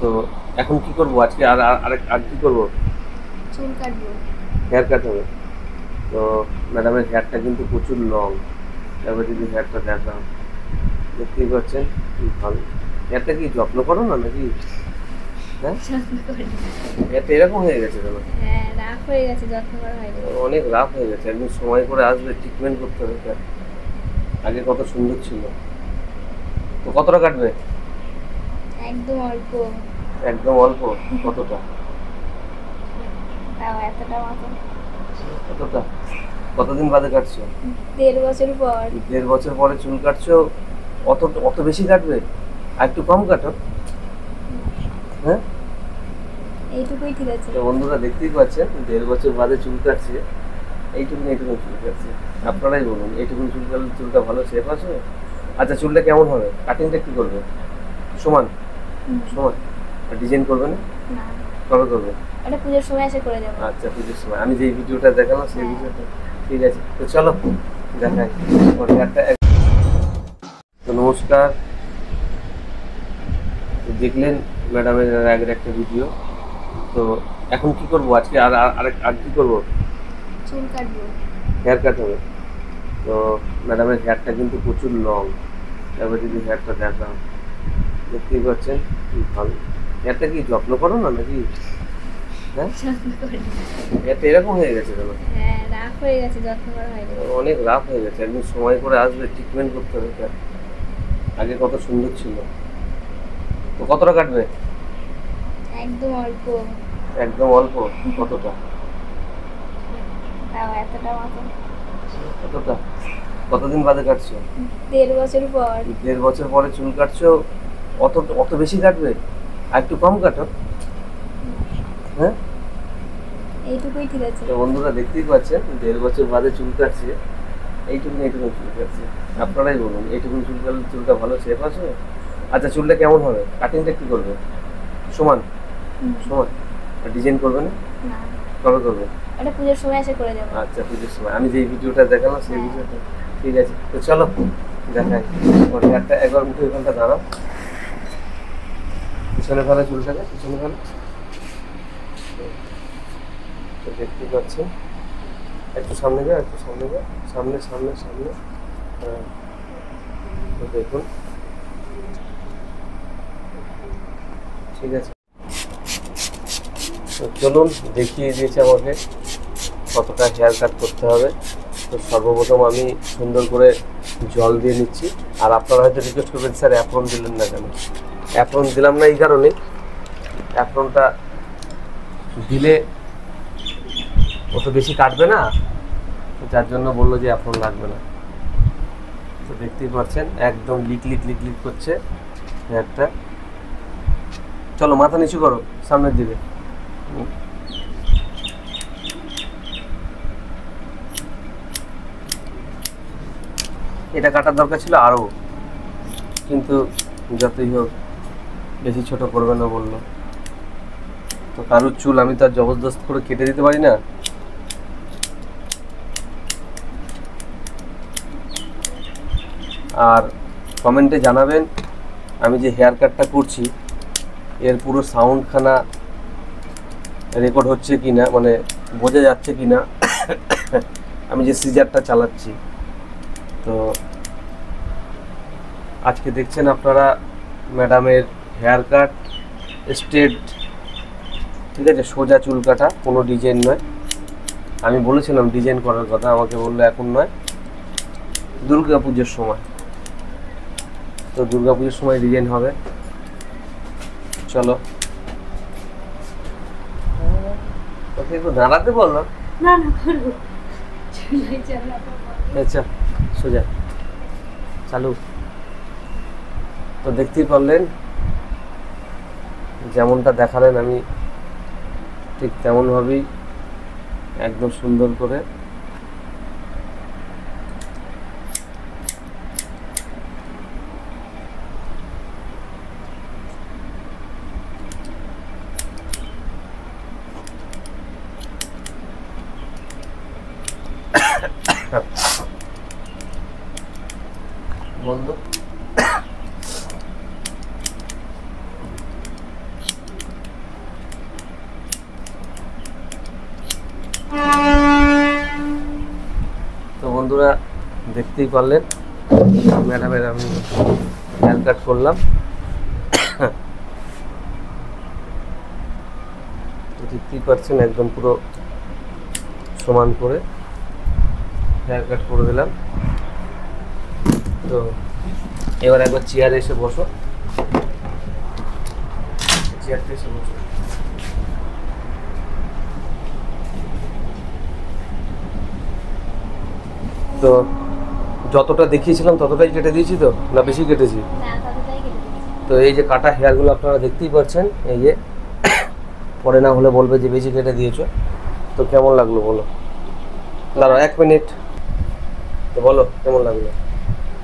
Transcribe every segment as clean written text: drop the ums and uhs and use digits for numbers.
তো এখন কি করব আজকে আর কি করব? চুল কাটবো। হেয়ার কাট হবে। তো ম্যাডামের হেয়ারটা কিন্তু প্রচুর লং। এবার যদি হেয়ারটা দেখাও, দেখতেই পাচ্ছেন কি ভালো। হেয়ারটা কি যত্ন করো না নাকি? হ্যাঁ, যত্ন করি। হেয়ারটা এরকম হয়ে গেছে কেন? হ্যাঁ, রাফ হয়ে গেছে, যত্ন করা হয়নি। অনেক রাফ হয়ে গেছে, একদিন সময় করে আসবে, ট্রিটমেন্ট করতে হবে হেয়ার। আগে কত সুন্দর ছিল। তো কতটা কাটবে? একদম অল্প। একদম অল্প? কতটা? তাও এতটা মতো। কতটা? কতদিন বাদে কাটছো? 1.5 বছর পর। 1.5 বছর পরে চুল কাটছো? অত অত বেশি কাটবে? আর একটু কম কাটো। হ্যাঁ, এইটুকুই ঠিক আছে। তো বন্ধুরা দেখতেই পাচ্ছেন 1.5 বছর বাদে চুল কাটছে। এইটুকুন চুল কাটছে। আপনারাই বলুন, এইটুকুন চুল কাটলে চুলটা ভালো শেপ আসবে? আচ্ছা, চুলটা কেমন হবে? কাটিংটা কি করবে? সমান? সমান? আর ডিজাইন করবে না? না, কবে করবে? ওটা পুজোর সময় এসে করে যাবো। আচ্ছা, পুজোর সময় আমি যে ভিডিওটা দেখালাম সেই ভিডিওটা। ঠিক আছে, তো চলো দেখাই ওর হেয়ারটা। তো নমস্কার, তো দেখলেন ম্যাডামের আগের একটা ভিডিও। তো এখন কি করব আজকে আর কি করব? চুল কাটবো। হেয়ার কাট হবে। তো ম্যাডামের হেয়ারটা কিন্তু প্রচুর লং। এবার যদি হেয়ারটা দেখাও, দেখতেই পাচ্ছেন কি ভালো। হেয়ারটা কি যত্ন করো না নাকি? হ্যাঁ, যত্ন করি। হেয়ারটা এরকম হয়ে গেছে কেন? হ্যাঁ, রাফ হয়ে গেছে, যত্ন করা হয়নি। অনেক রাফ হয়ে গেছে, একদিন সময় করে আসবে, ট্রিটমেন্ট করতে হবে হেয়ার। আগে কত সুন্দর ছিল। তো কতটা কাটবে? একদম অল্প। একদম অল্প? কতটা? তাও এতটা মতো। কতটা? কতদিন বাদে কাটছো? 1.5 বছর পর। 1.5 বছর পরে চুল কাটছো? অত অত বেশি কাটবে? আর একটু কম কাটো। হ্যাঁ, এইটুকুই ঠিক আছে। তো বন্ধুরা দেখতেই পাচ্ছেন 1.5 বছর বাদে চুল কাটছে। এইটুকুন চুল কাটছে। আপনারাই বলুন, এইটুকুন চুল কাটলে চুলটা ভালো শেপ আসবে? আচ্ছা, চুলটা কেমন হবে? কাটিংটা কি করবে? সমান? সমান? আর ডিজাইন করবে না? না, কবে করবে? ওটা পুজোর সময় এসে করে যাবো। আচ্ছা, পুজোর সময় আমি যে ভিডিওটা দেখালাম সেই ভিডিওটা। ঠিক আছে, তো চলো দেখাই ওর হেয়ারটা। একবার মুখে ওখানটা দাঁড়াও, পিছনে ফেলে চুলটাকে, পিছনে ফেলে। তো দেখতেই পাচ্ছেন, একটু সামনে যাও, একটু সামনে যাও, সামনে সামনে সামনে। হ্যাঁ, তো দেখুন, ঠিক আছে। তো চলুন, দেখিয়ে দিয়েছে আমাকে কতটা হেয়ার কাট করতে হবে। তো সর্বপ্রথম আমি সুন্দর করে জল দিয়ে নিচ্ছি। আর আপনারা হয়তো রিকোয়েস্ট করবেন, স্যার অ্যাপ্রন দিলেন না কেন? অ্যাপ্রন দিলাম না এই কারণে, অ্যাপ্রনটা দিলে ও তো বেশি কাটবে না, যার জন্য বললো যে অ্যাপ্রন লাগবে না। তো দেখতেই পাচ্ছেন একদম লিক লিক লিক লিক করছে হেয়ারটা। চলো মাথা নিচু করো সামনের দিকে। এটা কাটার দরকার ছিল আরও, কিন্তু যতই হোক বেশি ছোট করবে না বললো। তো কারোর চুল আমি তো আর জবরদস্ত করে কেটে দিতে পারি না। আর কমেন্টে জানাবেন আমি যে হেয়ার কাটটা করছি এর পুরো সাউন্ডখানা রেকর্ড হচ্ছে কি না, মানে বোঝা যাচ্ছে কি না আমি যে সিজারটা চালাচ্ছি। তো আজকে দেখছেন আপনারা ম্যাডামের হেয়ার কাট স্ট্রেট, ঠিক আছে, সোজা চুল কাটা, কোনো ডিজাইন নয়। আমি বলেছিলাম ডিজাইন করার কথা, আমাকে বললো এখন নয়, দুর্গা পুজোর সময়। তো দুর্গা পুজোর সময় ডিজাইন হবে। চলো, ওকে একটু দাঁড়াতে বললো। না না, করবো। চুলাই চালাবো। আচ্ছা, সোজা চালু। তো দেখতেই পারলেন যেমনটা দেখালেন আমি ঠিক তেমনভাবেই একদম সুন্দর করে বন্ধ। বন্ধুরা দেখতেই পারলেন ম্যাডামের আমি হেয়ার কাট করলাম। দেখতেই পাচ্ছেন একদম পুরো সমান করে হেয়ার কাট করে দিলাম। তো এবার একবার চেয়ারে এসে বসো, চেয়ারটা এসে বসো। তো যতটা দেখিয়েছিলাম ততটাই কেটে দিয়েছি তো, না বেশি কেটেছি? না ততটাই কেটে দিয়েছি। তো এই যে কাটা হেয়ারগুলো আপনারা দেখতেই পাচ্ছেন, এই যে পরে না হলে বলবে যে বেশি কেটে দিয়েছো। তো কেমন লাগলো বলো? দাঁড়াও 1 মিনিট। তো বলো কেমন লাগলো?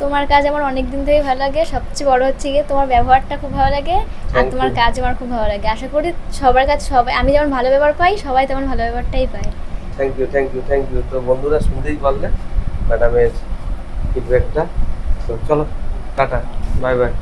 তোমার কাজ আমার অনেক দিন থেকে ভালো লাগে, সবচেয়ে বড় হচ্ছে গিয়ে তোমার ব্যবহারটা খুব ভালো লাগে, আর Thank তোমার you. কাজ আমার খুব ভালো লাগে। আশা করি সবার কাছে সবাই, আমি যেমন ভালো ব্যবহার পাই সবাই তেমন ভালো ব্যবহারটাই পায়। Thank you thank you thank you. তো বন্ধুরা শুনতেই পারলে ম্যাডামের ফিডব্যাকটা। তো চলো টাটা, বাই বাই।